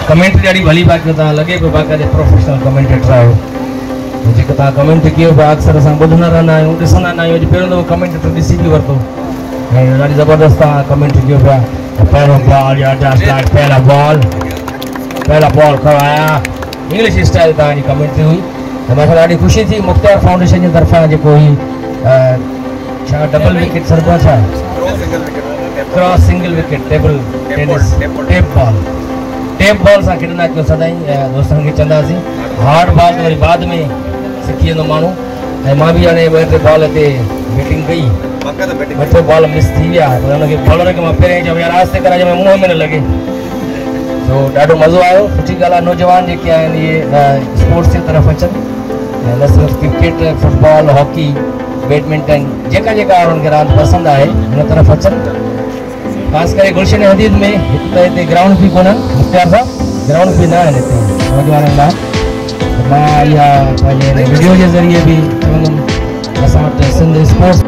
Commentary ॾाढी भली बाक़ी तव्हां लॻे पियो बाक़ाइदे प्रोफेशनल कमेंटेटर आहियो। जेके तव्हां कमेंट कयो पिया अक्सर असां ॿुधंदा रहंदा आहियूं, ॾिसंदा न आहियूं। अॼु पहिरियों दफ़ो कमेंटेटर ॾिसी बि वरितो ऐं ॾाढी ज़बरदस्त तव्हां कमेंट कयो पिया। पहिरों बॉल या स्टार्ट पहला बॉल खवाया इंग्लिश स्टाइल तव्हांजी कमेंट्री हुई त मूंखे ॾाढी ख़ुशी थी। मुख्तियार फाउंडेशन जी तरफ़ां जेको ही छा डबल विकेट सरबा छा cross single wicket table tennis tape ball सां खेॾंदा कयो सदाईं। दोस्तनि खे चवंदासीं हार्ड बॉल त वरी बाद में सिखी वेंदो माण्हू। ऐं मां बि हाणे ॿ टे बॉल ते बैटिंग कई, ॿ टे बॉल मिस थी विया पर हुनखे बॉलर खे मां पहिरियों चयो यार आस्ते करे जंहिंमें मुंहं में न लॻे। तो ॾाढो मज़ो आयो, सुठी ॻाल्हि आहे। नौजवान जेके आहिनि इहे स्पोर्ट्स जी तरफ़ अचनि ऐं न सिर्फ़ु क्रिकेट फुटबॉल हॉकी बैडमिंटन जेका उन्हनि खे रांदि पसंदि आहे हिन तरफ़ अचनि। ख़ासि करे गुलशन-ए-हदीद में हिकु त हिते ग्राउंड बि कोन्हनि, मुख्तियार साहब ग्राउंड बि न आहिनि हिते नौजवाननि लाइ। मां इहा पंहिंजे वीडियो जे ज़रिए बि चवंदुमि असां वटि सिंध स्पोर्ट्स